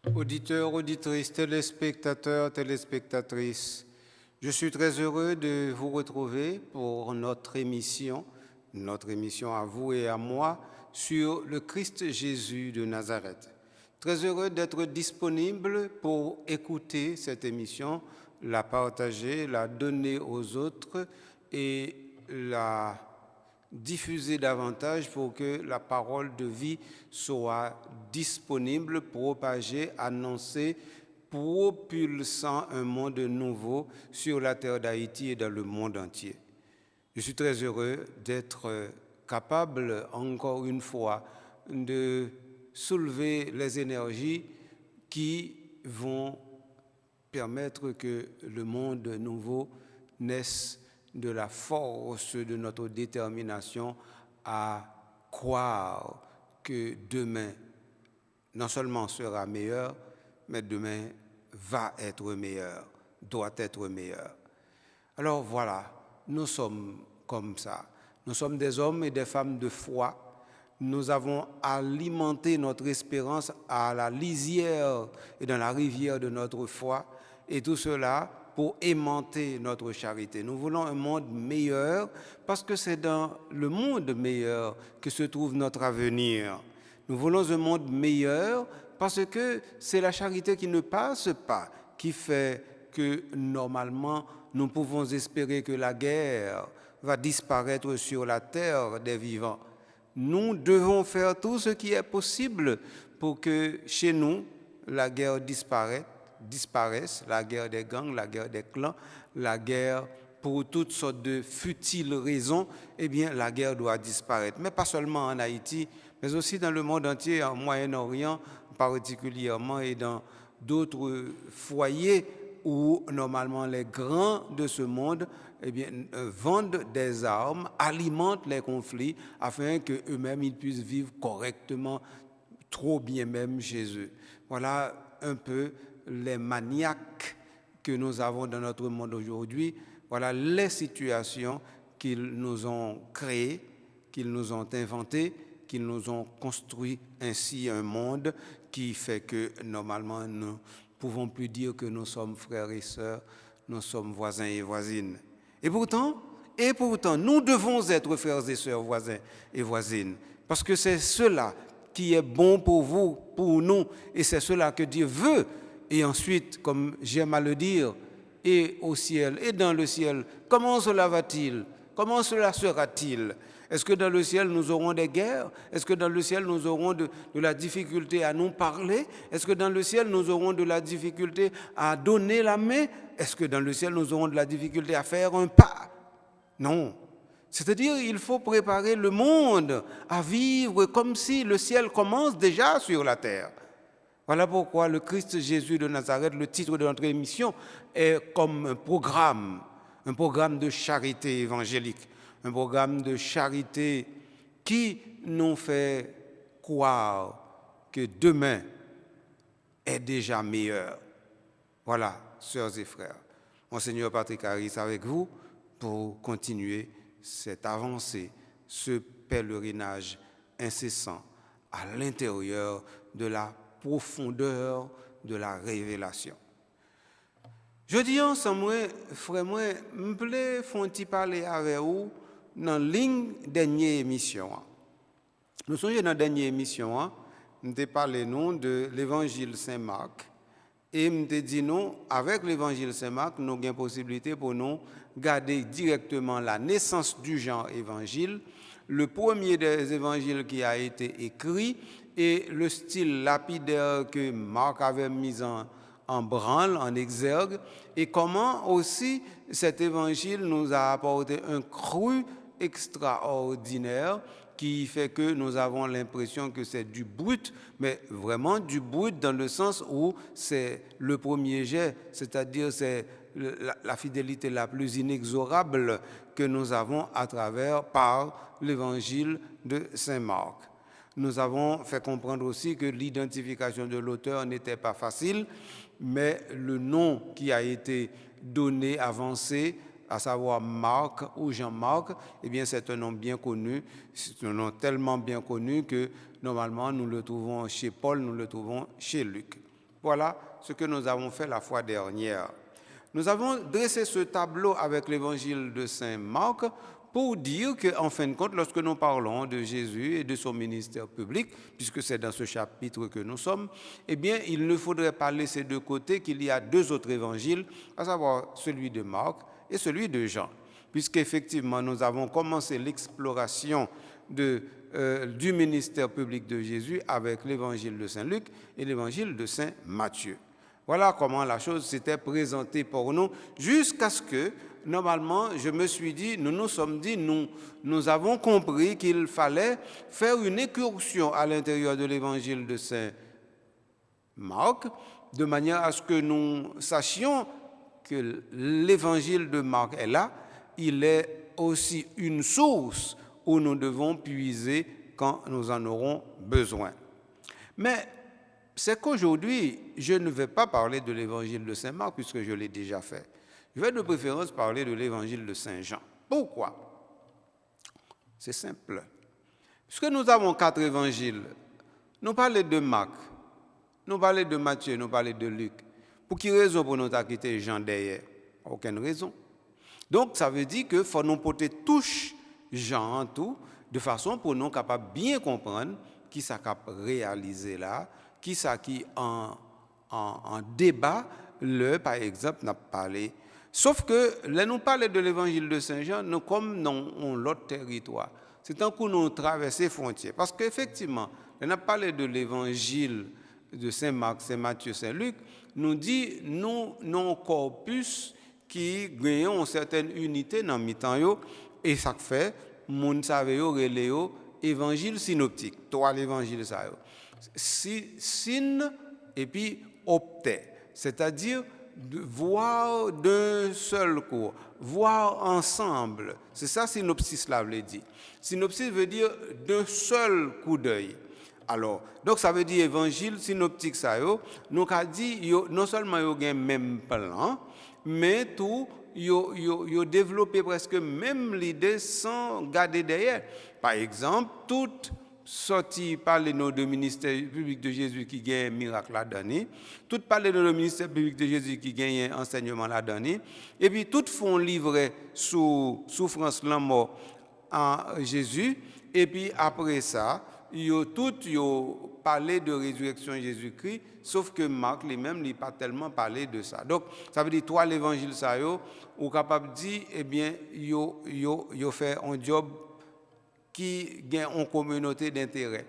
Auditeurs, auditrices, téléspectateurs, téléspectatrices, je suis très heureux de vous retrouver pour notre émission à vous et à moi, sur le Christ Jésus de Nazareth. Très heureux d'être disponible pour écouter cette émission, la partager, la donner aux autres et la diffuser davantage pour que la parole de vie soit disponible, propagée, annoncée, propulsant un monde nouveau sur la terre d'Haïti et dans le monde entier. Je suis très heureux d'être capable, encore une fois, de soulever les énergies qui vont permettre que le monde nouveau naisse de la force de notre détermination à croire que demain non seulement sera meilleur, mais demain va être meilleur, doit être meilleur. Alors voilà, nous sommes comme ça. Nous sommes des hommes et des femmes de foi. Nous avons alimenté notre espérance à la lisière et dans la rivière de notre foi, et tout cela pour aimanter notre charité. Nous voulons un monde meilleur parce que c'est dans le monde meilleur que se trouve notre avenir. Nous voulons un monde meilleur parce que c'est la charité qui ne passe pas qui fait que normalement nous pouvons espérer que la guerre va disparaître sur la terre des vivants. Nous devons faire tout ce qui est possible pour que chez nous la guerre disparaisse, la guerre des gangs, la guerre des clans, la guerre pour toutes sortes de futiles raisons, eh bien la guerre doit disparaître. Mais pas seulement en Haïti, mais aussi dans le monde entier, en Moyen-Orient particulièrement, et dans d'autres foyers où normalement les grands de ce monde vendent des armes, alimentent les conflits afin qu'eux-mêmes ils puissent vivre correctement, trop bien même chez eux. Voilà un peu les maniaques que nous avons dans notre monde aujourd'hui. Voilà les situations qu'ils nous ont créées, qu'ils nous ont inventées, qu'ils nous ont construit ainsi un monde qui fait que normalement nous ne pouvons plus dire que nous sommes frères et sœurs, nous sommes voisins et voisines. Et pourtant, nous devons être frères et sœurs, voisins et voisines, parce que c'est cela qui est bon pour vous, pour nous, et c'est cela que Dieu veut. Et ensuite, comme j'aime à le dire, et au ciel, et dans le ciel, comment cela va-t-il? Comment cela sera-t-il? Est-ce que dans le ciel, nous aurons des guerres? Est-ce que dans le ciel, nous aurons de la difficulté à nous parler? Est-ce que dans le ciel, nous aurons de la difficulté à donner la main? Est-ce que dans le ciel, nous aurons de la difficulté à faire un pas? Non. C'est-à-dire, il faut préparer le monde à vivre comme si le ciel commence déjà sur la terre. Voilà pourquoi le Christ Jésus de Nazareth, le titre de notre émission, est comme un programme de charité évangélique, un programme de charité qui nous fait croire que demain est déjà meilleur. Voilà, sœurs et frères. Monseigneur Patrick Harris avec vous pour continuer cette avancée, ce pèlerinage incessant à l'intérieur de la profondeur de la révélation. Je dis ensemble, frère, je voulais parler avec vous dans la ligne dernière émission. Nous sommes dans la dernière émission, nous avons parlé de l'évangile Saint-Marc. Et nous avons dit, avec l'évangile Saint-Marc, nous avons une possibilité pour nous garder directement la naissance du genre évangile, le premier des évangiles qui a été écrit, et le style lapidaire que Marc avait mis en branle, en exergue, et comment aussi cet évangile nous a apporté un cru extraordinaire qui fait que nous avons l'impression que c'est du brut, mais vraiment du brut dans le sens où c'est le premier jet, c'est-à-dire c'est la fidélité la plus inexorable que nous avons par l'évangile de Saint-Marc. Nous avons fait comprendre aussi que l'identification de l'auteur n'était pas facile, mais le nom qui a été donné, avancé, à savoir Marc ou Jean-Marc, eh bien c'est un nom bien connu, c'est un nom tellement bien connu que normalement nous le trouvons chez Paul, nous le trouvons chez Luc. Voilà ce que nous avons fait la fois dernière. Nous avons dressé ce tableau avec l'évangile de Saint Marc pour dire qu'en fin de compte, lorsque nous parlons de Jésus et de son ministère public, puisque c'est dans ce chapitre que nous sommes, eh bien, il ne faudrait pas laisser de côté qu'il y a deux autres évangiles, à savoir celui de Marc et celui de Jean, puisqu'effectivement, nous avons commencé l'exploration du ministère public de Jésus avec l'évangile de Saint Luc et l'évangile de Saint Matthieu. Voilà comment la chose s'était présentée pour nous, jusqu'à ce que, normalement, je me suis dit, nous avons compris qu'il fallait faire une incursion à l'intérieur de l'évangile de Saint Marc, de manière à ce que nous sachions que l'évangile de Marc est là, il est aussi une source où nous devons puiser quand nous en aurons besoin. Mais c'est qu'aujourd'hui, je ne vais pas parler de l'évangile de Saint Marc puisque je l'ai déjà fait. Je vais de préférence parler de l'évangile de Saint Jean. Pourquoi? C'est simple. Puisque nous avons 4 évangiles, nous parlons de Marc, nous parlons de Matthieu, nous parlons de Luc. Pour quelle raison pour nous quitter Jean derrière? Aucune raison. Donc, ça veut dire qu'il faut nous porter touche Jean en tout, de façon pour nous capables de bien comprendre qui ça a réalisé là, qui ça qui en débat, par exemple, n'a parlé. Sauf que, là, nous parlons de l'évangile de Saint Jean, nous comme dans l'autre territoire. C'est un coup nous traversons les frontières. Parce qu'effectivement, on a parlé de l'évangile de Saint Marc, Saint Matthieu, Saint Luc, nous dit, nous, non corpus qui gagne une certaine unité dans le temps, et ça fait, moun savait reléo évangile synoptique, 3 l'évangile ça yo. Syn et puis opté, c'est-à-dire voir d'un seul coup, voir ensemble. C'est ça synopsis là veut dire. Synopsis veut dire d'un seul coup d'œil. Alors, donc ça veut dire évangile synoptique ça yo, nous a dit non seulement yo gen même plan, mais tout yo développé presque même l'idée sans garder derrière. Par exemple, toute sortie parler de ministère public de Jésus qui gagne miracle là-dedans, tout parler de le ministère public de Jésus qui gagne enseignement là-dedans, et puis tout font livrer sous souffrance la mort en Jésus, et puis après ça, yo parlé de résurrection de Jésus-Christ, sauf que Marc lui-même n'a pas tellement parlé de ça. Donc, ça veut dire, toi, l'évangile, ça, ou capable de dire, eh bien, yo fait un job qui gagne une communauté d'intérêt.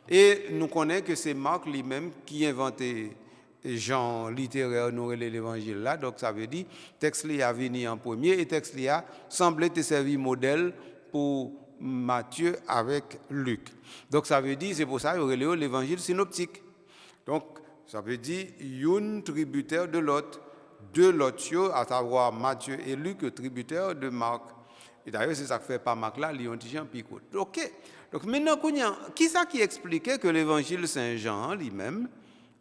Et nous connaissons que c'est Marc lui-même qui a inventé genre littéraire, nous l'évangile là. Donc, ça veut dire, texte lui a venu en premier et texte lui a semblé te servir modèle pour Matthieu avec Luc. Donc ça veut dire, c'est pour ça qu'il y a l'évangile synoptique. Donc ça veut dire, une tributaire de l'autre, à savoir Matthieu et Luc, tributaire de Marc. Et d'ailleurs, c'est ça que fait par Marc là, Léon Tijan Picot. Ok. Donc maintenant, qui ça qui expliquait que l'évangile Saint-Jean lui-même,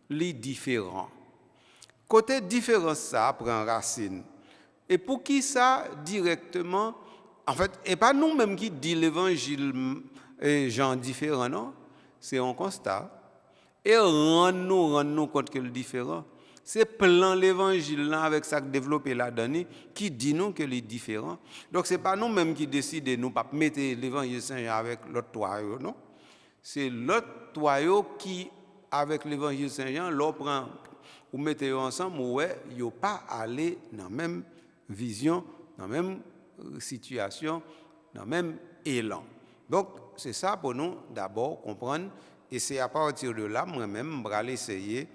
est différent? Côté différence, ça prend racine. Et pour qui ça directement? En fait, et pas nous-mêmes qui dit l'évangile Jean différent, non? C'est un constat. Et rend-nous compte que le différent. C'est plein l'évangile là avec ça que développé là-dedans qui dit nous que le différent. Donc c'est pas nous-mêmes qui décidons nous pas mettre l'évangile Saint-Jean avec l'autre toyau, non? C'est l'autre toyau qui avec l'évangile Saint-Jean l'on prend ou mettez ensemble ouais, yo pas aller dans même vision, dans même situation, dans le même élan. Donc, c'est ça pour nous d'abord comprendre, et c'est à partir de là, moi-même, je vais essayer de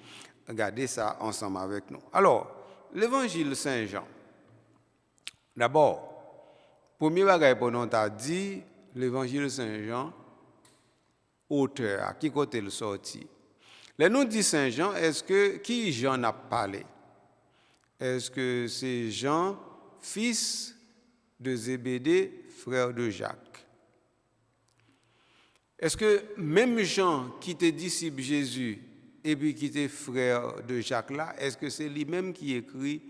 regarder ça ensemble avec nous. Alors, l'évangile Saint-Jean. D'abord, premier bagage pour nous, t'as dit, l'évangile Saint-Jean, auteur, à qui côté le sorti? Là, nous dit Saint-Jean, est-ce que, qui Jean a parlé? Est-ce que c'est Jean, fils de Zébédée, frère de Jacques? Est-ce que même Jean qui était disciple Jésus et puis qui était frère de Jacques là, est-ce que c'est lui-même qui écrit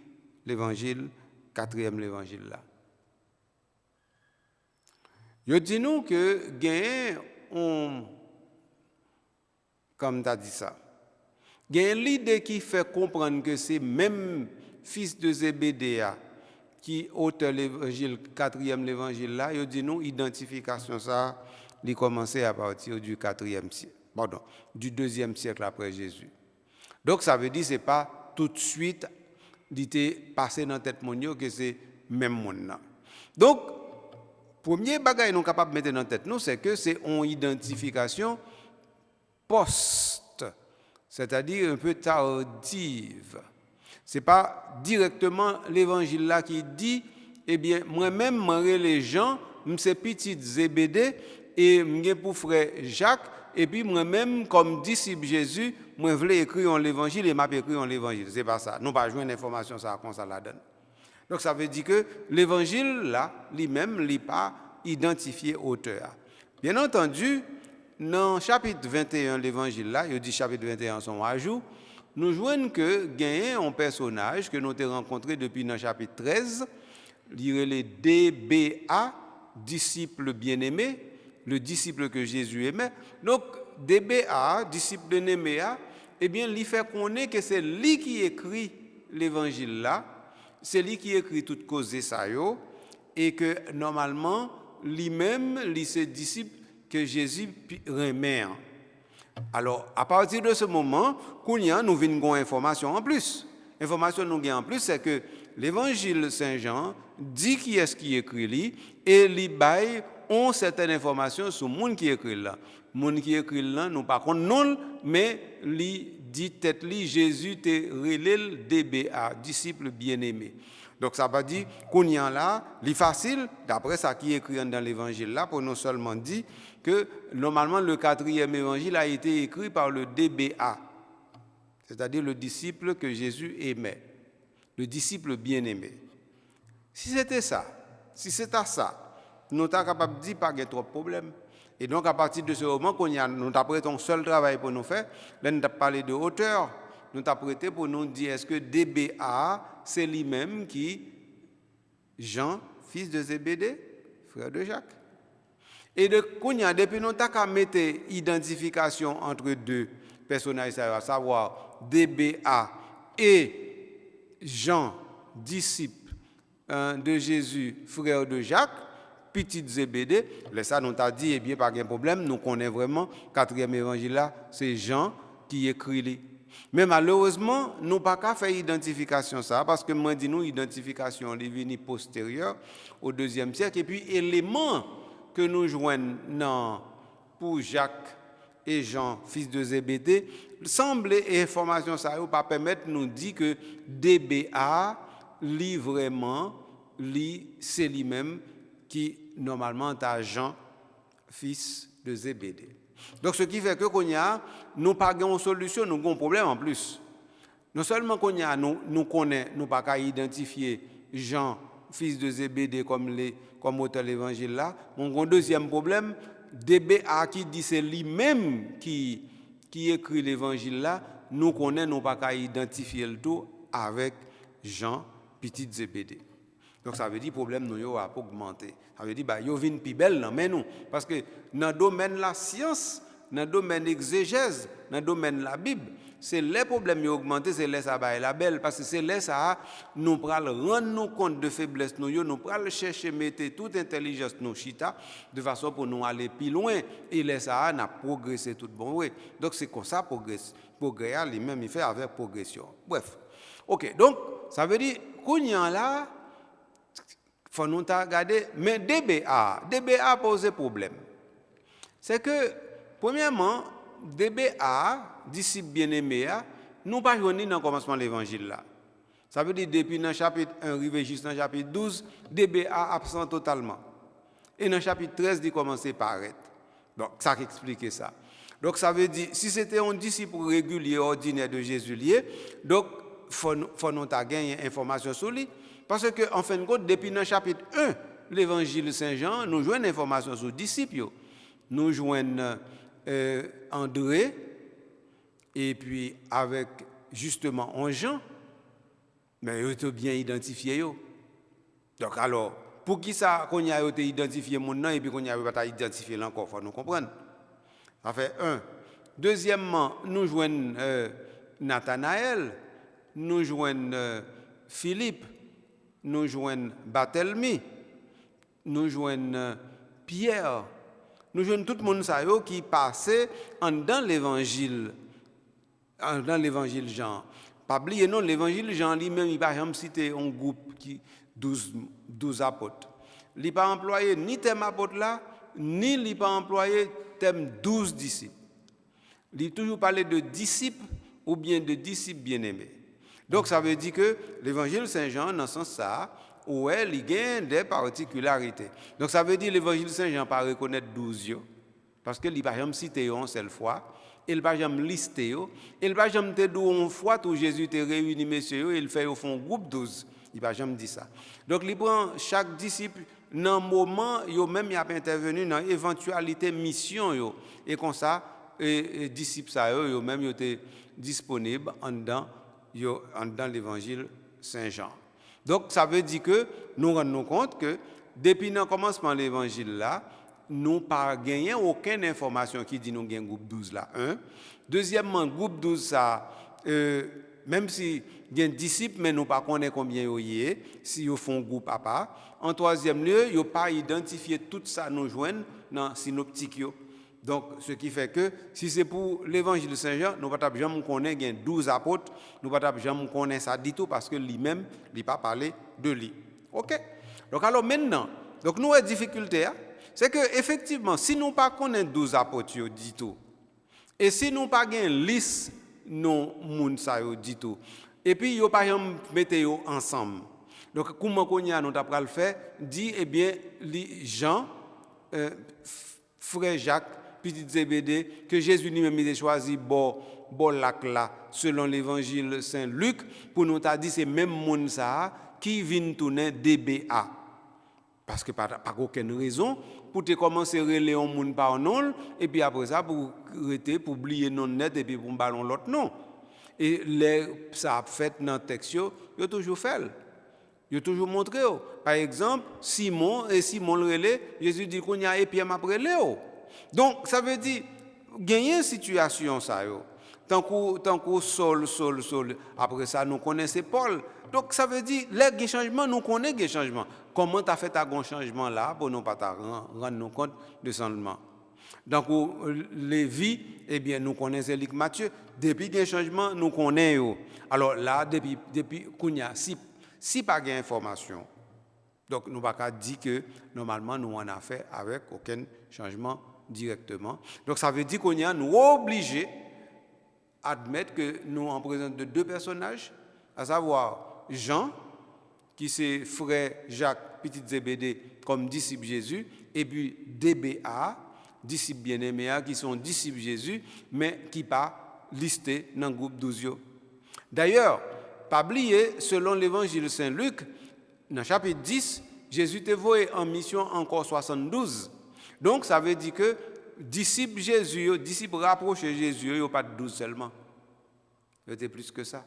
l'évangile, 4e l'évangile là? Je dis nous que comme tu as dit ça, Il y a une idée qui fait comprendre que c'est même fils de Zébédée qui auteur l'évangile, quatrième l'évangile là, il dit nous, identification ça, il commençait à partir du 4e siècle, pardon, du 2e siècle après Jésus. Donc ça veut dire que ce n'est pas tout de suite, il était passé dans la tête mondiale que c'est même monde. Donc, premier bagage nous capable de mettre dans la tête, nous, c'est que c'est une identification post, c'est-à-dire un peu tardive. Ce n'est pas directement l'évangile là qui dit, eh bien, moi-même, moi, les gens, c'est petit Zébédée, et moi, pour frère Jacques, et puis moi-même, comme disciple Jésus, moi, je voulais écrire l'évangile et m'a écrit l'évangile. Ce n'est pas ça. Nous pas jouer une information, ça, comme ça la donne. Donc, ça veut dire que l'évangile, là, lui-même, n'est pas identifié auteur. Bien entendu, dans le chapitre 21 de l'évangile, là, il dit chapitre 21, son ajout, nous voyons que gagné un personnage que nous avons rencontré depuis le chapitre 13, lire les DBA, disciple bien-aimé, le disciple que Jésus aimait. Donc, DBA, disciple bien-aimé, eh bien, il fait connaître que c'est lui qui écrit l'évangile là, c'est lui qui écrit toute cause de ça, et que normalement, lui-même, lui, c'est disciple que Jésus remet. Alors, à partir de ce moment, nous venons une information en plus. L'information nous gagne en plus, c'est que l'évangile Saint-Jean dit qui est-ce qui écrit lui, et les bail ont certaines informations sur le monde qui écrit là. Le monde qui écrit là, nous par contre non, mais lui dit tête li Jésus te relève DBA, disciple bien-aimé. Donc ça veut dire qu'on y a là, c'est facile, d'après ça qui est écrit dans l'évangile là, pour nous seulement dire que normalement le 4e évangile a été écrit par le DBA, c'est-à-dire le disciple que Jésus aimait, le disciple bien-aimé. Si c'était ça, si c'était ça, nous sommes capables de dire pas qu'il y a trop de problèmes. Et donc à partir de ce moment, nous avons prêté un seul travail pour nous faire, là nous avons parlé de hauteur, nous avons prêté pour nous dire est-ce que DBA, c'est lui-même qui, Jean, fils de Zébédée, frère de Jacques. Et depuis nous avons mis identification entre deux personnages, à savoir DBA et Jean, disciple de Jésus, frère de Jacques, petit Zébédée, ça nous a dit, eh bien, pas de problème, nous connaissons vraiment, 4e évangile là, c'est Jean qui écrit. Mais malheureusement, nous n'avons pas fait identification ça, parce que moi, dis nous, identification est venue postérieure au 2e siècle, et puis élément que nous joignons pour Jacques et Jean, fils de Zébédée, semble information ça ne pas permettre de nous dire que DBA lit vraiment, c'est lui-même qui normalement est Jean, fils de Zébédée. Donc ce qui fait que nous pas une solution, nous avons un problème en plus. Non seulement nous connaissons, nous pas qu'à identifier Jean, fils de Zébédée comme auteur de l'évangile là, mon deuxième problème, DBA qui dit c'est lui-même qui écrit l'évangile là, nous connaissons, nous pas qu'à identifier le tout avec Jean, petit Zébédée. Donc ça veut dire que le problème nous a augmenté. Ça veut dire que nous sommes plus belle mais nous. Parce que dans le domaine de la science, dans le domaine de l'exégèse, dans le domaine de la Bible, c'est les problèmes qui ont augmenté, c'est les ça la belle. Parce que c'est les ça, nous prenons rendre compte de faiblesse nous prenons chercher mettre toute intelligence nous chita de façon pour nous aller plus loin. Et les ça n'a progressé tout bon. Oui. Donc c'est comme ça progrès lui-même il fait avec progression. Bref. OK. Donc ça veut dire qu'on y a là faut nous regarder, mais DBA pose problème. C'est que, premièrement, DBA, disciple bien-aimé, nous pas joindre dans le commencement de l'évangile là. Ça veut dire depuis dans le chapitre 1, arrivé jusqu'au chapitre 12, DBA absent totalement. Et dans le chapitre 13, il commence à paraître. Donc, ça explique ça. Donc, ça veut dire, si c'était un disciple régulier, ordinaire de Jésus lié, donc, il faut nous gagner information sur lui. Parce qu'en fin de compte, depuis le chapitre 1, l'évangile Saint-Jean, nous jouons une information sur les disciples. Nous jouons André, et puis avec justement Jean, mais ils ont bien identifié. Donc alors, pour qui ça qu'on a été identifié mon nom et puis qu'on a pas identifié encore, il faut nous comprendre. Ça fait un. Deuxièmement, nous jouons Nathanaël, nous joignons Philippe, nous joignons Barthélemy, nous joignons Pierre, nous joignons tout le monde qui passait dans l'évangile Jean. Pas oublier non, l'évangile Jean lui-même, il n'a pas cité un groupe qui 12 apôtres. Il n'a pas employé ni thème apôtre là, ni il n'a pas employé thème 12 disciples. Il a toujours parlé de disciples ou bien de disciples bien-aimés. Donc ça veut dire que l'évangile Saint-Jean, dans ce sens-là, il gagne des particularités. Donc ça veut dire que l'évangile Saint-Jean ne pas reconnaître 12 parce qu'il n'a pas jamais cité une seule fois, il n'a pas jamais listé, il n'a pas jamais dit une fois où Jésus t'a réuni messieurs, il fait au fond groupe 12. Il n'a pas jamais dit ça. Donc il prend chaque disciple dans un moment, il a intervenu dans l'éventualité mission. Et comme ça, les disciples, ils étaient disponibles dans l'évangile Saint-Jean. Donc, ça veut dire que nous rendons compte que depuis le commencement de l'évangile là, nous n'avons pas gagné aucune information qui dit que nous avons un groupe 12 là. Deuxièmement, groupe 12, ça, même si il y a des disciples, mais nous ne connaissons pas combien il y a, si ils font groupe à part. En troisième lieu, ils n'ont pas identifié tout ça nous joignent dans synoptique. Donc, ce qui fait que si c'est pour l'évangile de Saint-Jean, nous ne pouvons jamais connaître 12 apôtres, nous ne pouvons jamais connaître ça du tout parce que lui-même, il n'a pas parlé de lui. OK? Donc, alors maintenant, donc nous avons une difficulté, c'est que effectivement, si nous ne connaissons pas 12 apôtres du tout, et si nous n'avons pas une liste non moun sa du tout, et puis ils pas mettre ensemble. Donc, comment nous avons fait, dit, eh bien, Jean, frère Jacques, petit Zébédée, que Jésus lui-même a choisi bon lac là, selon l'évangile Saint-Luc, pour nous dire c'est même monde ça qui vient tourner DBA. Parce que par aucune raison, pour te commencer à relayer un monde par nom, et puis après ça, pour oublier non net, et puis pour ballon l'autre non. Et ça a fait dans le texte, il a toujours fait. Il a toujours montré. Par exemple, Simon le relais, Jésus dit qu'on y a et Pierre m'a relé. Donc, ça veut dire, gagner une situation, ça, tant qu'on Saul. Après ça, nous connaissons Paul. Donc, ça veut dire, les changements, nous connaissons les changements. Comment tu as fait un changement là pour nous pas rendre compte de ce changement? Donc, Lévi, eh bien, nous connaissons Luc Matthieu. Depuis les changements, nous connaissons. Alors là, depuis Kounia, si pas d'information, donc nous ne pouvons pas dire que normalement, nous en avons fait avec aucun changement directement. Donc, ça veut dire qu'on est nous obligés d'admettre que nous en présence de deux personnages, à savoir Jean, qui c'est frère Jacques, petit Zébédée, comme disciple Jésus, et puis DBA, disciples bien-aimés, qui sont disciples Jésus, mais qui pas listés dans le groupe 12. D'ailleurs, pas oublier, selon l'évangile Saint-Luc, dans le chapitre 10, Jésus t'a envoyé en mission encore 72. Donc, ça veut dire que disciples Jésus, disciples rapprochés de Jésus, il n'y a pas de 12 seulement. Il y a plus que ça.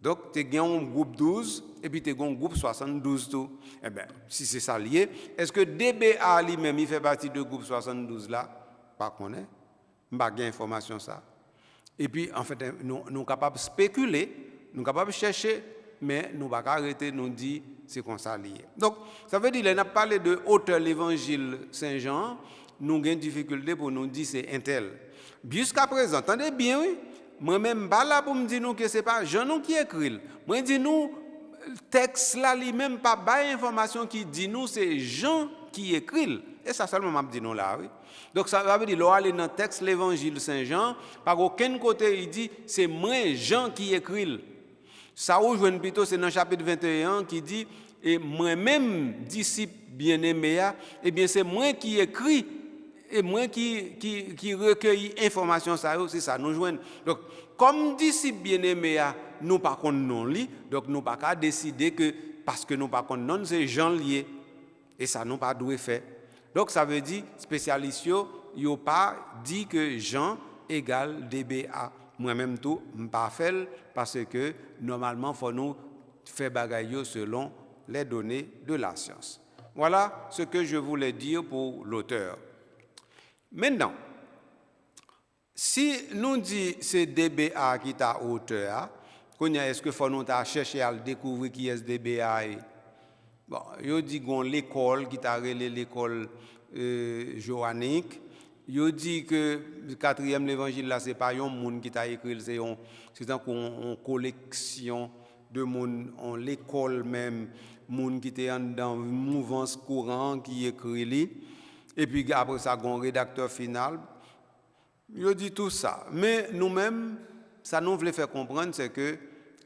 Donc, tu as un groupe 12 et puis tu as un groupe 72. Tout. Eh bien, si c'est ça lié, est-ce que DBA lui-même, il fait partie du groupe 72 là? Pas qu'on est. Je n'ai pas d'information ça. Et puis, en fait, nous sommes capables de spéculer, nous sommes capables de chercher, mais nous ne pouvons pas arrêter de nous dire c'est comme ça lié. Donc, ça veut dire qu'il a parlé de auteur l'évangile Saint-Jean, nous avons une difficulté pour nous dire c'est un tel. Jusqu'à présent, attendez bien, oui. Moi-même, pas là pour me dire que ce n'est pas Jean qui écrit. Moi, je dis nous, le texte là, lui-même, pas d'information qui dit nous, c'est Jean qui écrit. Et ça seulement m'a dit non là, oui. Donc ça veut dire, là, aller dans le texte, l'évangile Saint-Jean, par aucun côté, il dit, c'est moi, Jean qui écrit. Ça où je vois plutôt, c'est dans le chapitre 21 qui dit, et moi-même, disciple bien-aimé, eh bien, c'est moi qui écris. Et moi qui recueille information, c'est ça, nous joignons. Donc, comme disciple bien-aimé, nous pas contre non li, donc nous pas qu'à décider que, parce que nous pas contre non, c'est Jean lié. Et ça, nous pas doué faire. Donc, ça veut dire, spécialiste, il n'y a pas dit que Jean égale DBA. Moi-même, tout, je ne pas fait parce que, normalement, il faut nous faire bagaille selon les données de la science. Voilà ce que je voulais dire pour l'auteur. Maintenant, Si nous disons que c'est DBA qui est auteur, est-ce qu'il faut nous chercher à découvrir qui est DBA? Bon, il dit que l'école qui est l'école johannique. Il dit que le quatrième évangile là, ce n'est pas un monde qui t'a écrit, c'est une collection de monde, l'école même, monde qui était dans une mouvance courante qui écrit. Et puis après ça, un rédacteur final. Il dit tout ça. Mais nous-mêmes, ça nous voulait faire comprendre, c'est que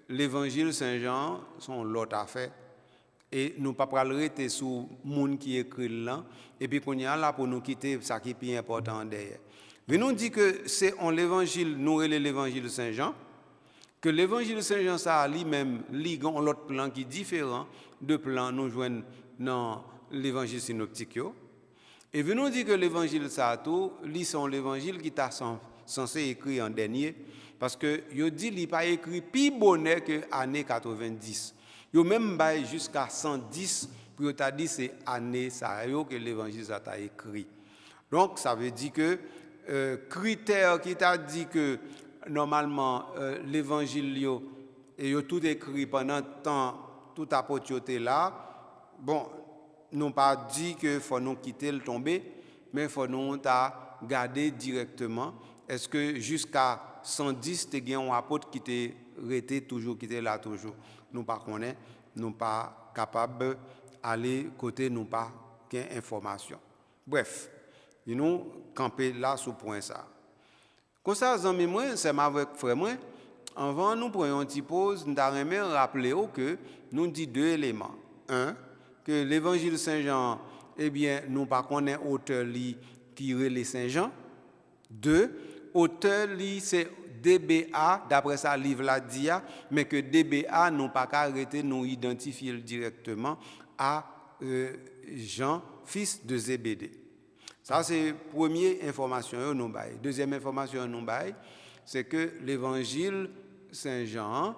l'évangile Saint-Jean sont l'autre affaire. Et nous ne pouvons pas arrêter sur le monde qui écrit là. Et puis qu'on y a là pour nous quitter, ça qui est plus important derrière. Mais nous dit que c'est en l'évangile, nous relève l'évangile Saint-Jean, que l'évangile Saint-Jean, ça a lui-même, ligon l'autre plan qui est différent de plan nous joignent dans l'évangile synoptique. Et nous nous dit que l'évangile Sato, sont l'évangile qui est censé écrire en dernier, parce que il dit qu'il n'est pas écrit plus bonheur que l'année 90. Il même jusqu'à 110, puis il a dit que c'est année que l'évangile a écrit. Donc ça veut dire que critère qui t'a dit que normalement l'évangile est tout écrit pendant temps, tout apôtre là, bon, nous pas dit que faut nous quitter le tomber, mais faut nous garder directement. Est-ce que jusqu'à 110, tu as un apôtre qui était resté toujours, qui était là toujours? Nous pas connaît, nous pas capable d'aller côté, nous pas gain information. Bref, nous camper là sur point ça. Comme ça, amis moi, c'est avec frère moi. Avant nous prenons une petite pause, nous allons rappeler que nous dit deux éléments. Un, que l'évangile Saint-Jean, eh bien, nous pas connaît auteur qui relève Saint-Jean. Deux, auteur c'est DBA, d'après ça, livre la dia, mais que DBA n'ont pas qu'à arrêter, nous identifier directement à Jean, fils de Zébédée. Ça, c'est la première information que nous avons. Deuxième information que nous avons, c'est que l'évangile Saint-Jean,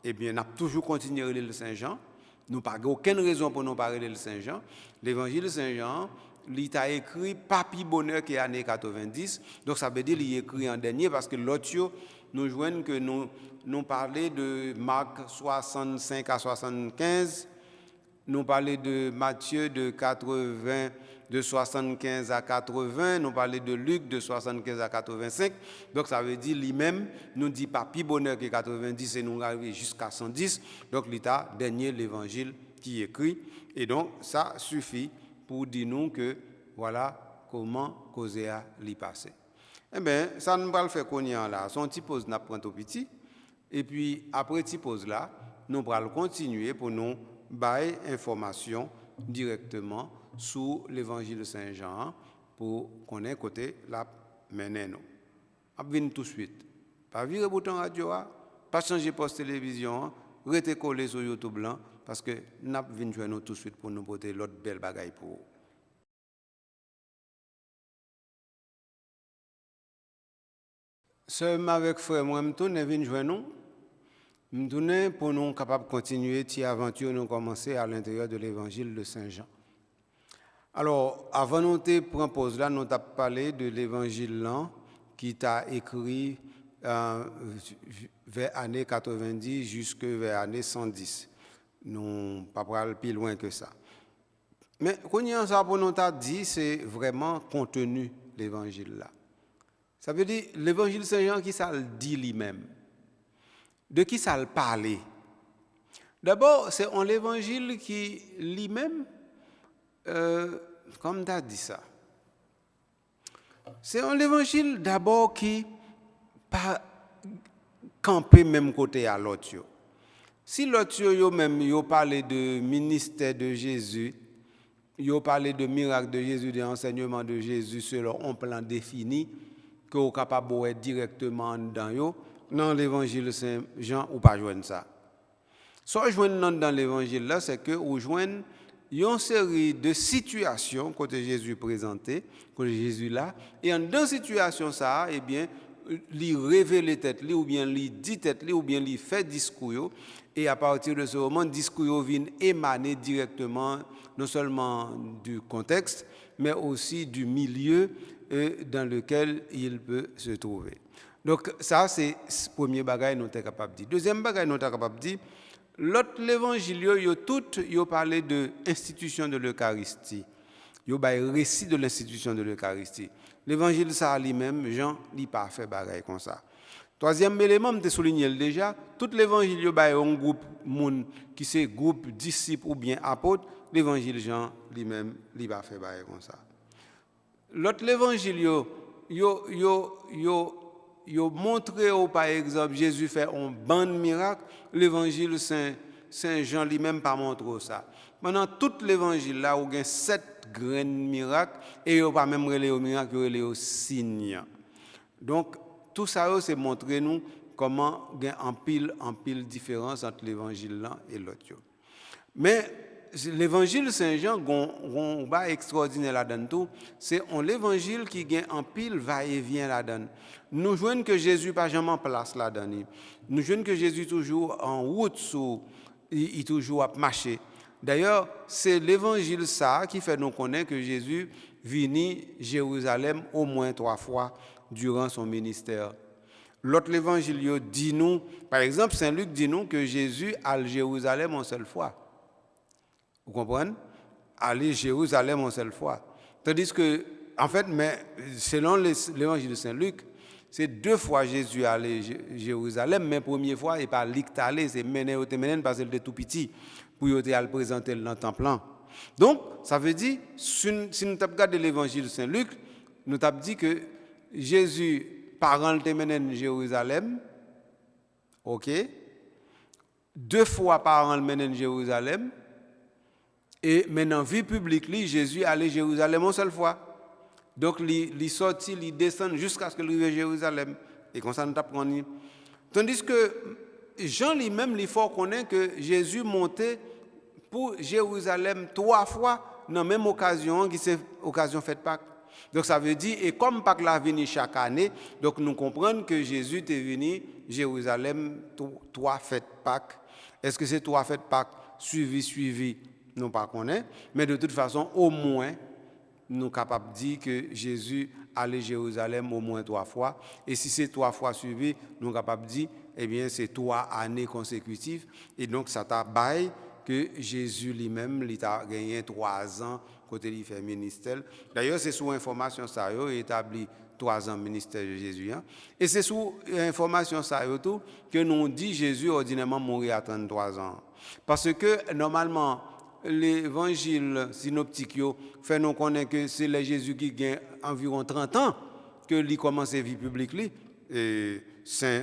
eh bien, n'a toujours continué à relire le Saint-Jean. Nous n'avons aucune raison pour nous parler de Saint-Jean. L'évangile Saint-Jean, il a écrit Papi Bonheur qui est année 90. Donc ça veut dire qu'il est écrit en dernier parce que l'autre, nous joignons que nous parlons de Marc 65 à 75. Nous parlons de Matthieu de 75 à 80. Nous parlons de Luc de 75 à 85. Donc ça veut dire lui-même, nous dit Papi Bonheur qui est 90 et nous arrivons jusqu'à 110. Donc l'état dernier l'évangile qui écrit. Et donc ça suffit pour dire nous que voilà comment causer à l'y passer. Eh bien, ça nous va le faire qu'on y a là. Son petit pause n'a pas tout petit. Et puis après petit pause là, nous allons continuer pour nous bailler information directement sur l'évangile de Saint-Jean pour qu'on ait côté la mener nous. Venez tout de suite. Pas virer bouton radio, pas changer poste télévision, rester collé sur YouTube blanc parce que nous venons joindre nous tout de suite pour nous porter l'autre belle bagaille pour vous. Seulement avec frère moi me tourne venir joindre nous. Me tourne pour nous capables de continuer cette aventure nous commencer à l'intérieur de l'évangile de Saint-Jean. Alors, avant de nous prendre pause là, nous avons parlé de l'évangile là qui t'a écrit vers l'année 90 jusqu'à vers l'année 110. Nous ne pas aller plus loin que ça. Mais quand il y a ça pour nous t'a dit, c'est vraiment contenu l'évangile là. Ça veut dire l'évangile Saint-Jean qui ça le dit lui-même. De qui ça le parle? D'abord, c'est en l'évangile qui lui-même comme tu as dit ça. C'est en l'évangile d'abord qui pas camper même côté à l'autre. Si l'autre yo même yo parlé de ministère de Jésus, yo parlé de miracle de Jésus, de enseignement de Jésus selon un plan défini que vous capable de directement dans yo, dans l'évangile Saint Jean ou pas joindre ça. Soit joindre dans l'évangile là, c'est que vous joignez une série de situations que Jésus présentait, que Jésus là, et en deux situations ça, eh bien, lui révéler tête lui ou bien lui dit tête lui ou bien lui fait discours et à partir de ce moment discours vient émaner directement non seulement du contexte mais aussi du milieu dans lequel il peut se trouver. Donc ça, c'est le premier bagage nous sommes capables de dire. Deuxième bagage nous sommes capables de dire, l'autre l'évangile, ils parlé de l'institution de l'Eucharistie. Ils ont récit de l'institution de l'Eucharistie. L'évangile, ça lui-même, Jean, il n'a pas fait bagage comme ça. Troisième élément, je souligné déjà, tout l'évangile, il y a un groupe qui c'est groupe disciples ou bien apôtres. L'évangile Jean lui-même, il n'a pas fait bagage comme ça. L'autre l'évangile, yo montré par exemple Jésus fait un ban de miracles, l'évangile Saint Jean lui-même pas montré ça. Maintenant tout l'évangile là où il y a 7 grands miracles et yo pas même relé au miracle, yo relé au signe. Donc tout ça c'est montrer nous comment il y a en pile différence entre l'évangile là et l'autre. Mais l'évangile Saint-Jean, gon ba extraordinaire là-dedans tout, c'est l'évangile qui gagne en pile va-et-vient là-dedans. Nous joignons que Jésus pas jamais en place là-dedans. Nous joignons que Jésus toujours en route il toujours à marcher. D'ailleurs, c'est l'évangile ça qui fait nous connaître que Jésus vini Jérusalem au moins 3 fois durant son ministère. L'autre évangile dit nous, par exemple, Saint Luc dit nous que Jésus à Jérusalem une seule fois. Vous comprenez? Aller Jérusalem une seule fois. Tandis que, en fait, mais selon l'évangile de Saint Luc, c'est 2 fois Jésus allé Jérusalem, mais première fois, il n'est pas allé, c'est mené parce qu'il était tout petit, pour aller le présenter dans le temple. Donc, ça veut dire, si nous regardons l'évangile de Saint Luc, nous avons dit que Jésus, parent, le mené Jérusalem, ok? 2 fois par an, le mené Jérusalem. Et maintenant, vie publique, Jésus allait à Jérusalem une seule fois. Donc, il sortit, il descend jusqu'à ce qu'il arrive à Jérusalem. Et comme ça, nous apprenons. Tandis que Jean lui-même, il faut connaître que Jésus montait pour Jérusalem 3 fois dans la même occasion, qui c'est occasion fête Pâques. Donc, ça veut dire, et comme Pâques l'a venu chaque année, donc nous comprenons que Jésus est venu à Jérusalem 3 fêtes Pâques. Est-ce que c'est 3 fêtes Pâques suivies? Nous ne connaissons pas, mais de toute façon, au moins, nous sommes capables de dire que Jésus allait à Jérusalem au moins 3 fois. Et si c'est 3 fois suivi, nous sommes capables de dire, eh bien, c'est 3 années consécutives. Et donc, ça t'a baillé que Jésus lui-même, il a gagné 3 ans côté il fait ministère. D'ailleurs, c'est sous information ça, il a établi 3 ans ministère de Jésus. Hein? Et c'est sous information ça que nous dit Jésus ordinairement mourir à 33 ans. Parce que, normalement, l'évangile synoptique fait nous connaître que c'est le Jésus qui gagne environ 30 ans que lui commence sa vie publique et Saint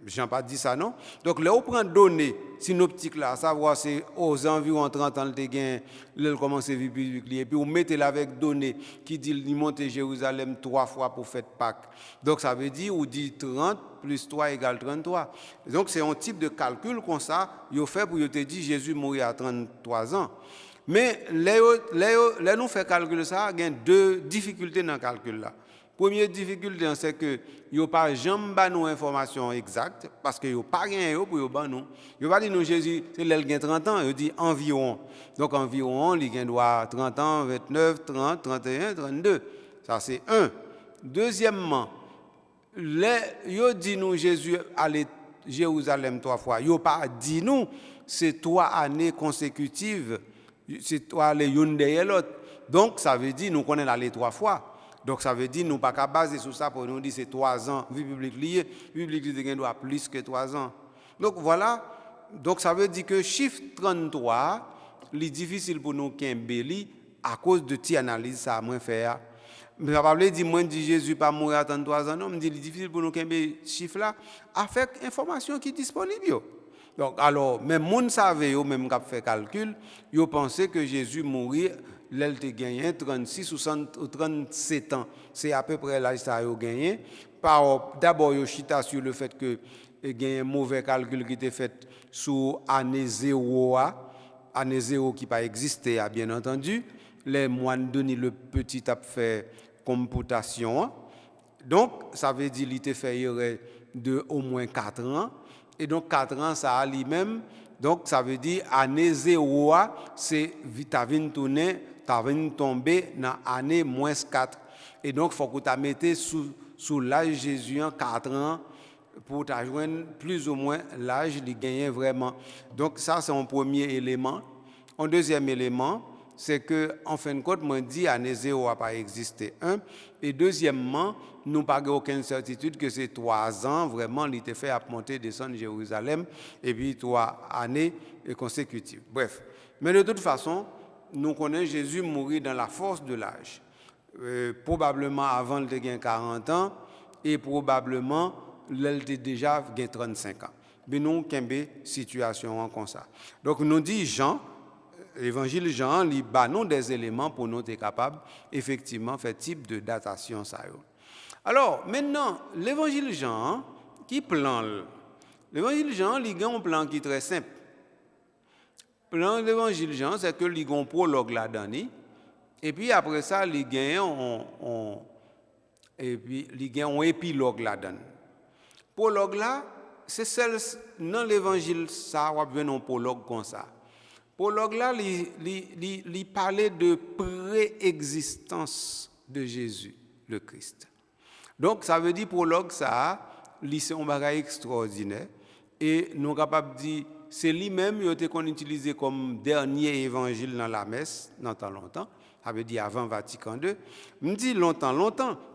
Jean pas dit ça non. Donc là on prend données synoptiques là, à savoir c'est aux environs 30 ans il gagne il commence sa vie publique et puis on mettez là avec données qui dit il monte à Jérusalem 3 fois pour fête Pâques. Donc ça veut dire ou dit 30 plus 3 égale 33. Donc c'est un type de calcul comme ça, il fait pour te dire Jésus mourit à 33 ans. Mais là nous fait calculer ça, il y a 2 difficultés dans le calcul là. Première difficulté c'est que yo pas jamais nous information exacte parce que yo pas rien pour yo ban nous. Yo pas dit nous Jésus c'est l'el gain 30 ans, yo dit environ. Donc environ il gain droit 30 ans, 29, 30, 31, 32. Ça c'est un. Deuxièmement, yo dit nous Jésus allait Jérusalem 3 fois. Yo pas dit nous c'est 3 années consécutives. C'est 3 les une derrière l'autre. Donc ça veut dire nous connaissons aller 3 fois. Donc ça veut dire nous pas qu'à baser sur ça pour nous dire c'est 3 ans vie publique liée, vie publique liée doit plus que 3 ans. Donc voilà, donc ça veut dire que chiffre 33, c'est difficile pour nous qu'embelli à cause de ti analyse ça moins faire. Mais ça pas veut dire moi dit Jésus pas mourir à 33 ans non, me dit difficile pour nous qu'embelli chiffre là avec information qui est disponible. Donc alors même moun savait yo même qui fait calcul, yo pensait que Jésus mourir l'elle te gagné 36 ou 37 ans. C'est à peu près l'âge ça a gagné. D'abord, il chita sur le fait que il y a un mauvais calcul qui était fait sous année 0, année 0 qui n'a pas existé, bien entendu. Les moines Denis le petit a fait computation. Donc, ça veut dire qu'il était fait de au moins 4 ans. Et donc, 4 ans, ça a lui-même. Donc, ça veut dire année 0, c'est vitamine tourner. Tu as tombé dans l'année -4. Et donc, il faut que tu mettes sous l'âge de Jésus en 4 ans pour joindre plus ou moins l'âge de gagner vraiment. Donc, ça, c'est un premier élément. Un deuxième élément, c'est que, en fin de compte, moi, dit année 0 n'a pas existé. Et deuxièmement, nous n'avons aucune certitude que ces 3 ans, vraiment, il était fait à monter, descendre Jérusalem, et puis 3 années consécutives. Bref. Mais de toute façon, nous connaissons Jésus mourir dans la force de l'âge. Probablement avant le gain 40 ans, et probablement, il était déjà 35 ans. Mais nous avons une situation comme ça. Donc, nous dit Jean, l'évangile Jean, il bat nous des éléments pour nous être capables, effectivement, faire type de datation. Ça. Alors, maintenant, l'évangile Jean, qui plan? L'évangile Jean, il a un plan qui est très simple. Le plan de l'évangile Jean, c'est que il a un prologue là-dedans. Et puis après ça, il y a un épilogue là-dedans. Prologue là, c'est celle dans l'évangile, ça, on a un prologue comme ça. Prologue là, il parlait de préexistence de Jésus, le Christ. Donc, ça veut dire prologue ça, c'est un bagage extraordinaire. Et nous sommes capables de dire, c'est lui-même qu'on utilisé comme dernier évangile dans la messe, dans tant longtemps. Ça veut dire avant Vatican II. Me dit longtemps.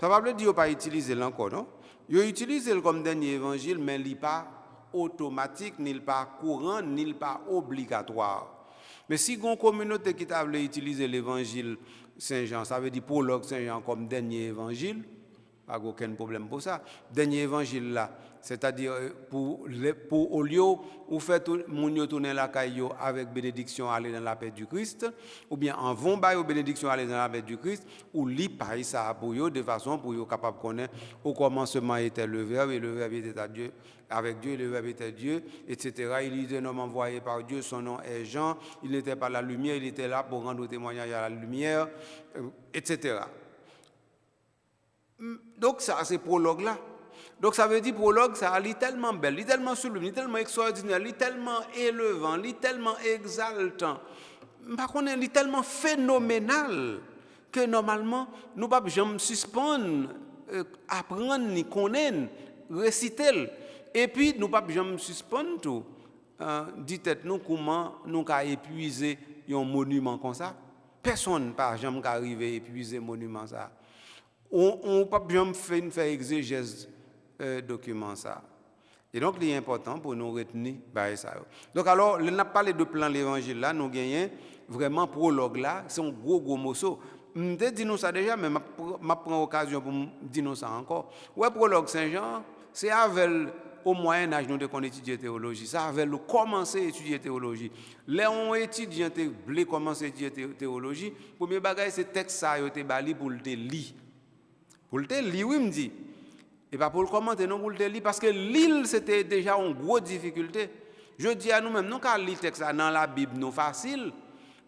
Ça ne veut pas dire qu'il n'a pas utilisé encore, non? Il a utilisé comme dernier évangile, mais il n'est pas automatique, ni pas courant, ni pas obligatoire. Mais si une communauté qui a utilisé l'évangile Saint-Jean, ça veut dire prologue Saint-Jean comme dernier évangile, pas aucun problème pour ça. Dernier évangile là, c'est-à-dire pour au lieu où fait moun tourner la caillou avec bénédiction aller dans la paix du Christ, ou bien en vont bailler bénédiction aller dans la paix du Christ, ou li paille ça pour eux de façon pour eux capable connaître au commencement était le Verbe et le Verbe était à Dieu, avec Dieu, le Verbe était Dieu, etc. Il était un homme envoyé par Dieu, son nom est Jean, il n'était pas la lumière, il était là pour rendre témoignage à la lumière, etc. Donc ça, c'est prologue là. Donc ça veut dire prologue, ça est tellement belle, il est tellement sublime, il est tellement extraordinaire, il est tellement élevant, il est tellement exaltant, il est tellement phénoménal que normalement, nous ne pouvons pas jamais suspendre, apprendre, ni connaître, réciter. Et puis, nous ne pouvons pas jamais suspendre tout. Dites-nous comment nous avons épuisé un monument comme ça. Personne ne peut jamais arriver à épuiser un monument ça. On ne peut pas jamais faire exégèse document ça. Et donc, il est important pour nous retenir ça. Donc, alors, on a parlé de plan l'évangile là, nous gagnons vraiment prologue là, c'est un gros morceau. Je dis nous ça déjà, mais je prends l'occasion pour dire nous ça encore. Ouais, prologue Saint-Jean, c'est avec au Moyen Âge nous qu'on étudie théologie. Ça avec commencer à étudier théologie. Les étudiants voulaient commencer à étudier théologie. Premier bagage c'est texte ça été bali pour le lire. Pour le lire, oui me dit. Et pas pour le commenter non pour le lire parce que lire c'était déjà une grosse difficulté. Je dis à nous-mêmes nous quand lire texte dans la Bible non facile.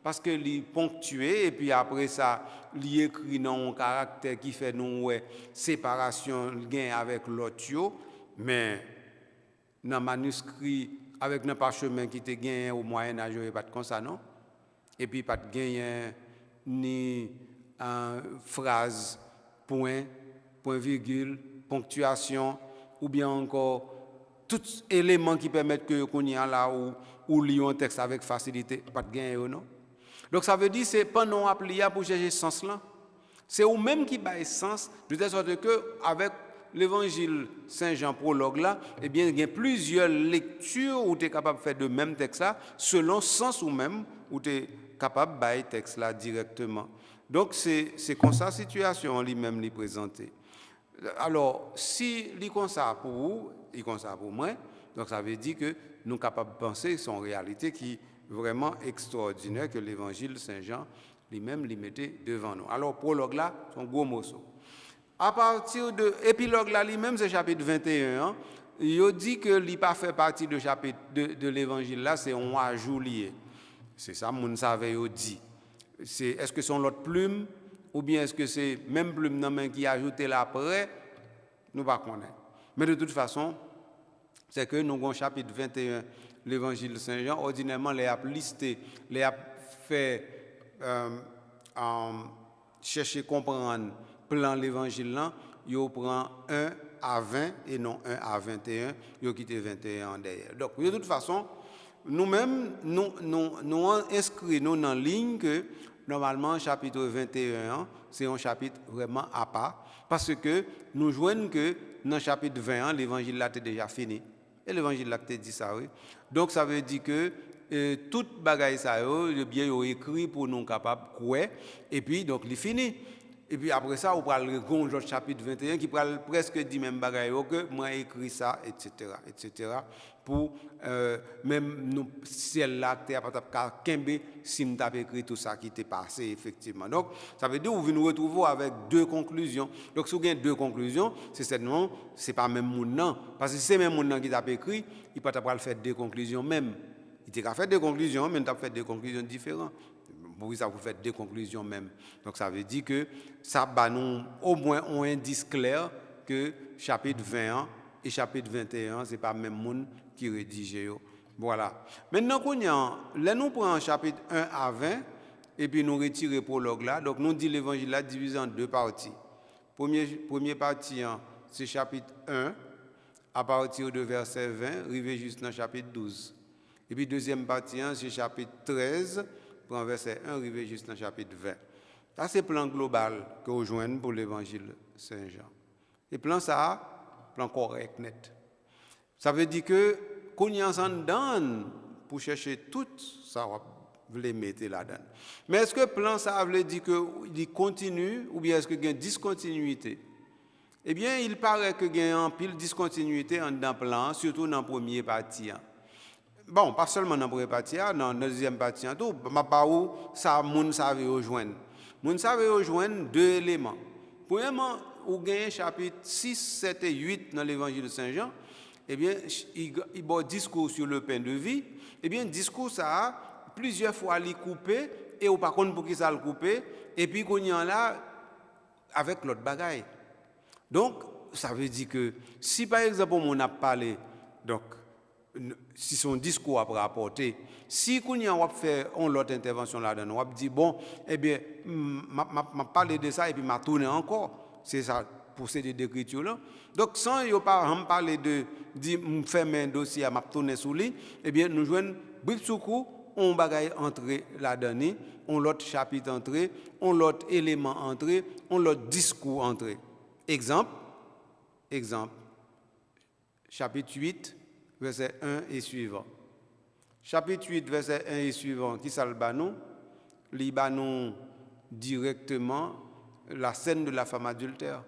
Parce que li ponctué et puis après ça, li écrit dans un caractère qui fait nous séparation gain avec l'autre, mais dans manuscrit avec un parchemin qui te gain au Moyen Âge, il pas comme ça non. Et puis pas de gain ni phrase point virgule ponctuation ou bien encore tout élément qui permettent que qu'on y a là ou lire un texte avec facilité, pas de gain non. Donc ça veut dire c'est pas non appelé pour chercher sens là. C'est ou même qui baille sens de telle sorte que avec l'évangile Saint-Jean prologue là, eh bien il y a plusieurs lectures où tu es capable de faire de même texte là selon sens ou même où tu es capable de bailler texte là directement. Donc c'est comme ça situation lui-même lui présenter. Alors si il comme ça pour vous, il comme ça pour moi, donc ça veut dire que nous sommes capables de penser son réalité qui vraiment extraordinaire que l'évangile Saint-Jean lui-même lui mettait devant nous. Alors, prologue là, son gros morceau. À partir de épilogue là, lui-même, c'est chapitre 21, il dit que il pas fait partie de chapitre de l'évangile là, c'est un ajout lié. C'est ça, mon savait dit. Est-ce que c'est l'autre plume ou bien est-ce que c'est même plume dans main qui a ajouté là après? Nous pas connaître. Mais de toute façon, c'est que nous avons chapitre 21 l'évangile Saint-Jean, ordinairement, les a listé, les a fait chercher comprendre plan l'évangile là, yo prend 1 à 20 et non 1 à 21, yo quitté 21 en derrière. Donc de toute façon, nous-mêmes nous inscrivons nous dans ligne que normalement chapitre 21 c'est un chapitre vraiment à part parce que nous joignons que dans le chapitre 20 l'évangile là est déjà fini. Et l'évangile là te dit ça oui. Donc ça veut dire que toute bagaille ça yo bien yo écrit pour nous capables croire et puis donc il fini. Et puis après ça on parle de chapitre 21 qui parle presque dit même bagaille que moi écrit ça etc. pour même nous ciel là terre pas kembe si nous avons écrit tout ça qui était passé effectivement. Donc ça veut dire vous nous retrouver avec deux conclusions. Donc si vous avez deux conclusions, c'est certainement c'est pas même monde non parce que c'est même monde qui t'a écrit, il pas t'a faire deux conclusions même. Il t'a fait des conclusions mais t'a fait des conclusions différentes. Oui, ça vous fait deux conclusions même. Donc ça veut dire que ça bat nous au moins un indice clair que chapitre 21 et chapitre 21, c'est pas le même monde qui rédige. Voilà. Maintenant, là, nous prenons chapitre 1 à 20 et puis nous retirons le prologue là. Donc nous dit l'évangile là divisé en deux parties. Première partie, c'est chapitre 1 à partir de verset 20, arrivé jusqu'au chapitre 12. Et puis deuxième partie, c'est chapitre 13, pour verset 1, arrivé jusqu'au chapitre 20. Ça, c'est le plan global que vous joignez pour l'évangile Saint-Jean. Et plan ça, plan correct, net. Ça veut dire que, qu'on y en donne pour chercher tout ça, vous voulez mettre là-dedans. Mais est-ce que plan ça veut dire qu'il continue ou bien est-ce qu'il y a une discontinuité? Eh bien, il paraît qu'il y a une pile discontinuité dans le plan, surtout dans la première partie. Bon, pas seulement dans la première partie, dans la deuxième partie, tout. Ma où ça, moun savait rejoindre. Moun savait rejoindre deux éléments. Premièrement, vous gagnez chapitre 6, 7 et 8 dans l'évangile de Saint-Jean. Eh bien, il y a un discours sur le pain de vie. Eh bien, discours ça a plusieurs fois li coupé et ou par contre pour qui ça le coupé et puis qu'on y en là avec l'autre bagaille. Donc, ça veut dire que si par exemple on a parlé donc si son discours a rapporté, si qu'on y a fait l'autre intervention là-dedans, on a dit bon, eh bien, m'a parlé de ça et puis m'a tourné encore. C'est ça, procédé d'écriture là. Donc, sans y parler de faire un dossier à m'a tourné sous lui, eh bien, nous jouons brief sous coup, on bagaille entrer là-dedans, on l'autre chapitre entrer, on l'autre élément entrer, on l'autre discours entrer. Exemple, chapitre 8, verset 1 et suivant. Chapitre 8, verset 1 et suivant, qui ça le banou? Il banou directement la scène de la femme adultère.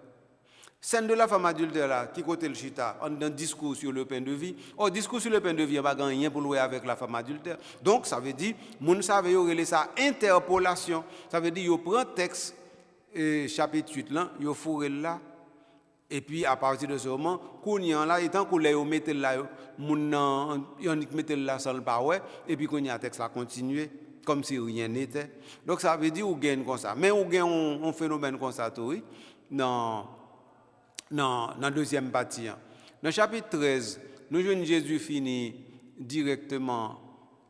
Scène de la femme adultère là, qui côté le chita, on a un discours sur le pain de vie. Oh, discours sur le pain de vie, il n'y a pas rien pour louer avec la femme adultère. Donc, ça veut dire, moun savez yo ça interpolation. Ça veut dire, yo prend texte chapitre 8 là, yo fourré là. Et puis à partir de ce moment, qu'on y en là, étant qu'on l'a mette là, moun yon mette là sans le pas ouais, et puis qu'on y a texte là continuer comme si rien n'était. Donc ça veut dire ou gagne comme ça. Mais ou gagne un phénomène comme ça oui. Dans deuxième partie. Dans chapitre 13, nous voyons Jésus fini directement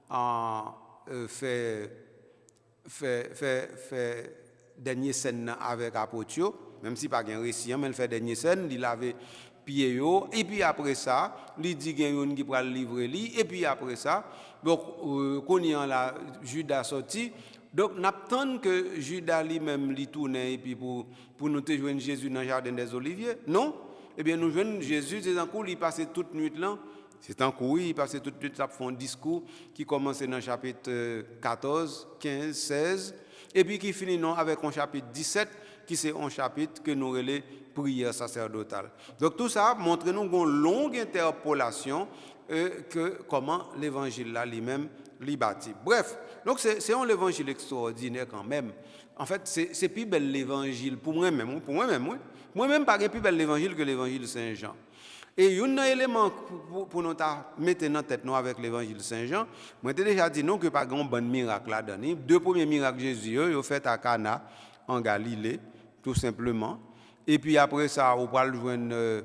en fait dernière scène avec apôtre, même si pas un récit, mais il fait dernière scène, il avait pied et puis après ça, il dit qu'il y a un qui va le livrer lui et puis après ça, donc qu'on y a là Judas sorti. Donc, nous attendons que Judas lui-même lui tourne et puis pour nous joindre Jésus dans le jardin des Oliviers. Non. Eh bien, nous joignons Jésus, c'est en cours, il passait toute nuit là. C'est en cours, il passait toute nuit, ça fait un discours qui commence dans le chapitre 14, 15, 16, et puis qui finit non, avec un chapitre 17, qui c'est un chapitre que nous relais prière sacerdotale. Donc, tout ça montre nous une longue interpolation que comment l'évangile là lui-même l'y bâtit. Bref, donc c'est un évangile extraordinaire quand même. En fait, c'est plus bel l'évangile pour moi-même. Moi-même, pas plus bel l'évangile que l'évangile de Saint-Jean. Et un élément pour nous mettre dans tête nous avec l'évangile de Saint-Jean, moi j'ai déjà dit non que pas grand bon miracle là-dedans. Deux premiers miracles Jésus, ils ont fait à Cana en Galilée, tout simplement. Et puis après ça, on va le joindre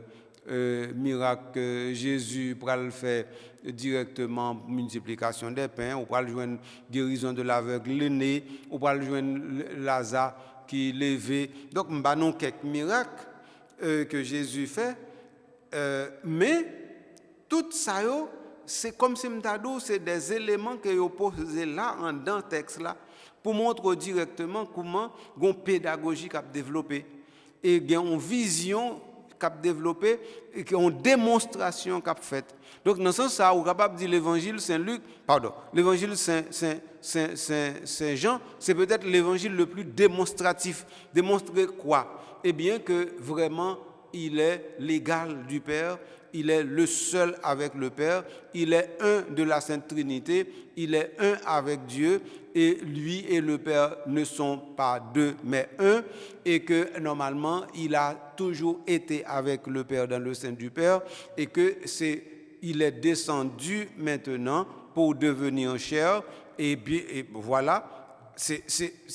miracle que Jésus va le faire directement multiplication des pains, on va le joindre guérison de l'aveugle, l'aîné, on va le joindre Lazare qui levé. Donc, nous avons quelques miracles que Jésus fait, mais tout ça, c'est comme si c'est des éléments que vous posez là, dans le texte là, pour montrer directement comment une pédagogie a développé et une vision qu'a développé et une démonstration qu'a faite. Donc dans ce sens ça, on est capable de dire l'évangile Saint-Luc, pardon, l'évangile Saint-Jean, c'est peut-être l'évangile le plus démonstratif. Démontrer quoi? Eh bien que vraiment il est l'égal du Père, il est le seul avec le Père, il est un de la Sainte Trinité, il est un avec Dieu, et lui et le Père ne sont pas deux, mais un, et que normalement, il a toujours été avec le Père dans le sein du Père, et que il est descendu maintenant pour devenir chair, et bien et voilà, c'est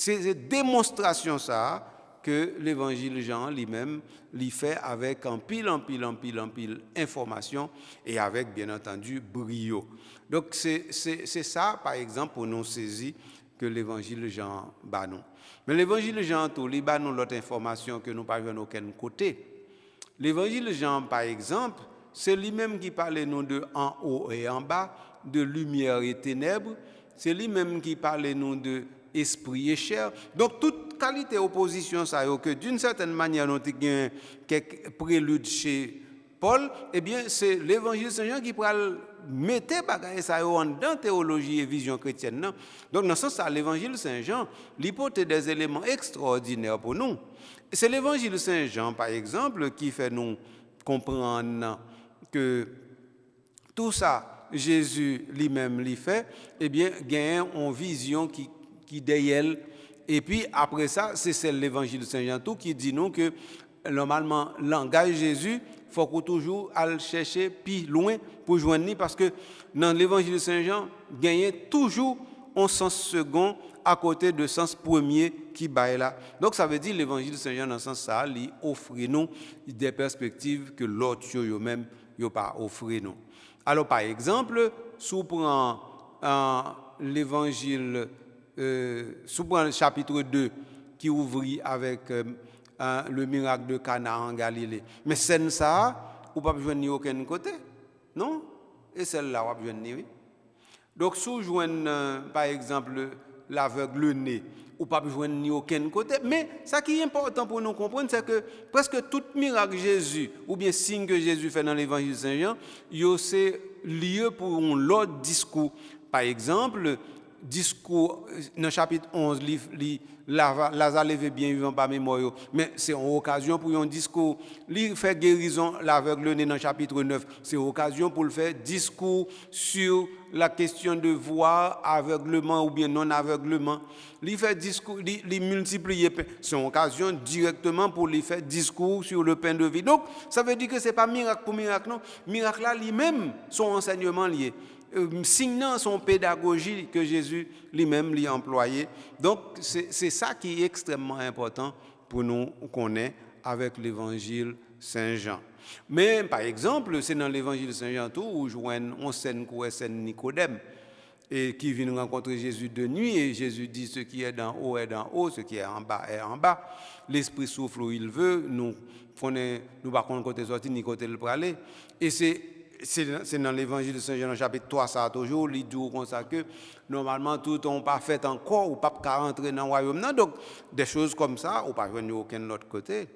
une démonstration ça, que l'évangile Jean lui-même l'y fait avec en pile information et avec bien entendu brio. Donc c'est ça par exemple pour nous saisir que l'évangile Jean bat nous. Mais l'évangile Jean tout il bat nous l'autre information que nous pas de aucun côté. L'évangile Jean par exemple, c'est lui-même qui parle nous de en haut et en bas, de lumière et ténèbres, c'est lui-même qui parle nous de esprit et chair. Donc toute qualité opposition ça que d'une certaine manière nous avons quelques préludes chez Paul, eh bien c'est l'évangile Saint-Jean qui pourra mettre bagaille ça dans théologie et vision chrétienne. Non? Donc dans ce sens l'évangile Saint-Jean l'hypothèse des éléments extraordinaires pour nous. C'est l'évangile Saint-Jean par exemple qui fait nous comprendre que tout ça Jésus lui-même l'y fait, eh bien gagne une vision qui d'elle. Et puis après ça, c'est l'évangile Saint-Jean tout qui dit nous que normalement langage Jésus faut qu'on toujours aller chercher plus loin pour joindre parce que dans l'évangile Saint-Jean gagne toujours un sens second à côté de sens premier qui baille là. Donc ça veut dire l'évangile Saint-Jean dans ce sens ça lui offre nous des perspectives que l'autre yo même yo pas offre nous. Alors par exemple, si on prend l'évangile sous le chapitre 2 qui ouvre avec le miracle de Cana en Galilée. Mais scène ça, ou pas besoin ni aucun côté, non? Et celle-là, on pas besoin ni oui. Donc si vous joignez par exemple l'aveugle né, ou pas besoin ni aucun côté. Mais ce qui est important pour nous comprendre, c'est que presque tout miracle Jésus, ou bien signe que Jésus fait dans l'évangile de Saint-Jean, c'est lieu pour un autre discours. Par exemple, discours dans le chapitre 11, Lazare levé bien vivant par mémoire, mais c'est une occasion pour un discours. Il fait guérison l'aveugle né dans le chapitre 9, c'est une occasion pour le faire discours sur la question de voir aveuglement ou bien non aveuglement. Il fait discours, il multiplie, c'est une occasion directement pour lui faire discours sur le pain de vie. Donc, ça veut dire que ce n'est pas miracle pour miracle, non. Miracle là, lui-même, son enseignement lié. Signant son pédagogie que Jésus lui-même lui a employé. Donc, c'est ça qui est extrêmement important pour nous connaître avec l'évangile Saint-Jean. Mais, par exemple, c'est dans l'évangile Saint-Jean tout où je vois une scène Nicodème et qui vient rencontrer Jésus de nuit et Jésus dit ce qui est d'en haut est d'en haut, ce qui est en bas est en bas. L'Esprit souffle où il veut, nous pas connaître côté sorti ni côté le praler. Et c'est dans l'évangile de Saint-Jean, chapitre 3, ça a toujours, il dit comme ça que normalement tout n'est pas fait encore, ou pas rentrer dans le royaume. Non, donc des choses comme ça, ou pas venir aucun autre côté.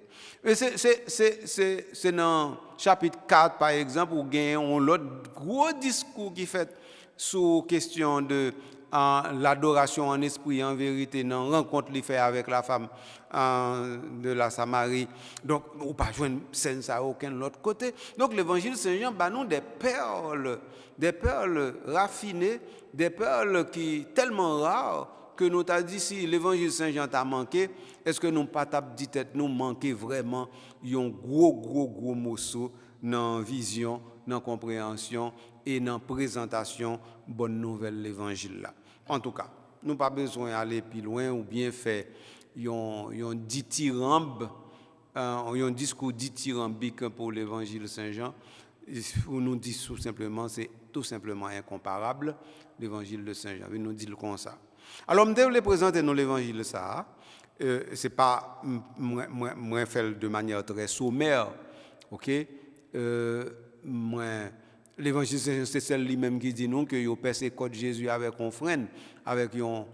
Et c'est dans chapitre 4, par exemple, où il y a un autre gros discours qui fait sur question de l'adoration en esprit et en vérité, dans la rencontre qu'il fait avec la femme de la Samarie. Donc, on ne peut pas joindre scène ça à aucun autre côté. Donc, l'évangile Saint-Jean, nous des perles raffinées, des perles qui tellement rares que nous t'a dit si l'évangile Saint-Jean t'a manqué, est-ce que nous pas dit tête nous manquer vraiment un gros morceau dans la vision, dans la compréhension et dans la présentation bonne nouvelle l'évangile là. En tout cas, nous pas besoin d'aller plus loin ou bien faire un dithyrambe, un discours dithyrambique pour l'évangile Saint-Jean. on nous dit tout simplement, c'est tout simplement incomparable, l'évangile de Saint Jean. Il nous dit comme ça. Alors, je vais présenter nous l'évangile de ça. C'est pas moi faire de manière très sommaire, ok? L'évangile de Saint Jean, c'est celle lui-même qui dit non que yo persécute Jésus avec un frein, avec un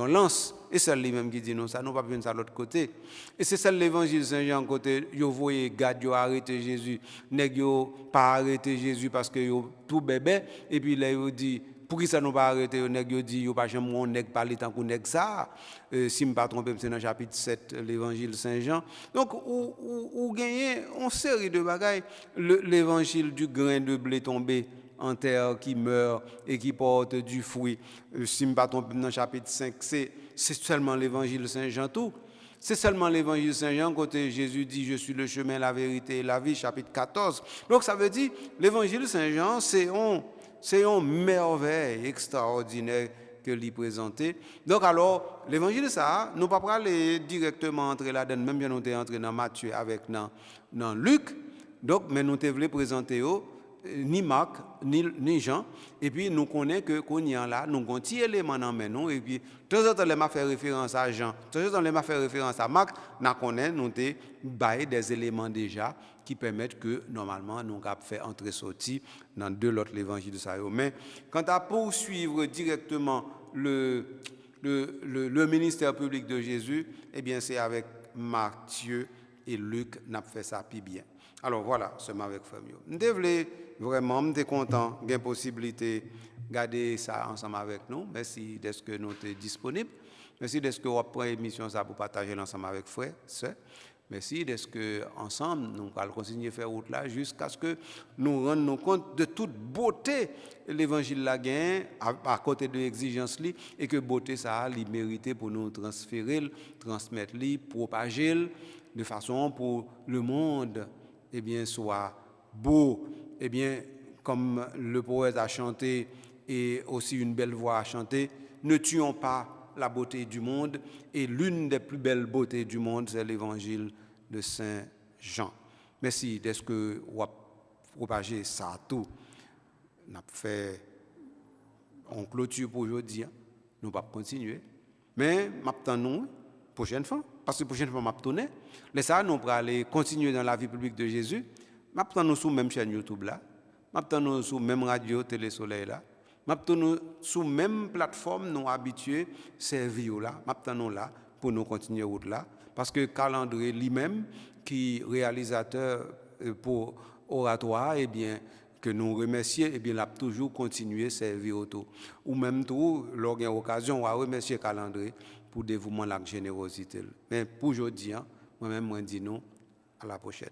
lance, et celle lui-même qui dit non, ça nous pas besoin de ça de l'autre côté. Et c'est celle l'évangile de Saint Jean côté yo voyez garde yo arrêter Jésus, nèg yo pas arrêter Jésus parce que yo tout bébé et puis là yo dit pour qui ça nous pas arrêter yo nèg yo dit yo pas jamais on nèg parler tant qu'on nèg ça si me pas tromper c'est dans chapitre 7 l'évangile de Saint Jean. Donc ou gagner une série de bagailles l'évangile du grain de blé tombé en terre qui meurt et qui porte du fruit. Si je ne me trompe dans le chapitre 5, c'est seulement l'évangile de Saint Jean tout. C'est seulement l'évangile de Saint Jean côté Jésus dit je suis le chemin, la vérité et la vie, chapitre 14. Donc ça veut dire l'évangile de Saint Jean c'est une merveille extraordinaire que lui présenter. Donc alors l'évangile ça, nous pas aller directement entrer là-dedans, même bien nous sommes entrés dans Matthieu avec dans Luc. Donc mais nous te voulons présenter ni Marc ni Jean et puis nous connaissons que qu'on y a là nous avons un petit élément dans nous et puis de temps en temps les m'a fait référence à Jean de temps en temps les m'a fait référence à Marc nous connaissons nous te bail des éléments déjà qui permettent que normalement nous cap faire entrer sortie dans deux l'autre l'évangile de ça mais quant à poursuivre directement le ministère public de Jésus eh bien c'est avec Matthieu et Luc n'a fait ça puis bien. Alors voilà, seulement avec famille. Je vraiment, je suis content d'avoir la possibilité de garder ça ensemble avec nous. Merci d'être que nous sommes disponibles. Merci d'être que vous prenez l'émission pour partager ensemble avec frères, sœurs. Merci d'être que ensemble nous allons continuer à faire route là jusqu'à ce que nous rendions compte de toute beauté l'évangile la gagne à côté de l'exigence li et que beauté ça a li mérité pour nous transférer, transmettre li, propager de façon pour le monde eh bien soit beau eh bien comme le poète a chanté et aussi une belle voix a chanté, ne tuons pas la beauté du monde et l'une des plus belles beautés du monde c'est l'évangile de Saint Jean. Merci d'être que vous avez propagé ça tout. On a fait en clôture pour aujourd'hui. Nous ne pouvons pas continuer. Mais nous prochaine fois. Parce que prochaine fois, je vais tourner. Les ça, nous allons aller continuer dans la vie publique de Jésus. Nous sur la même chaîne YouTube là. Nous sur la même radio, Télé Soleil là. Nous sur la même plateforme, nous habitués à servir là. Nous là pour nous continuer route là. Parce que Calendrier lui-même, qui est réalisateur pour Oratoire, eh bien, que nous remercions, eh bien, il a toujours continué à servir autour. Ou même tout, lors d'une occasion, on va remercier Calendrier pour le dévouement et la générosité. Mais pour aujourd'hui, moi-même, je dis non, à la prochaine.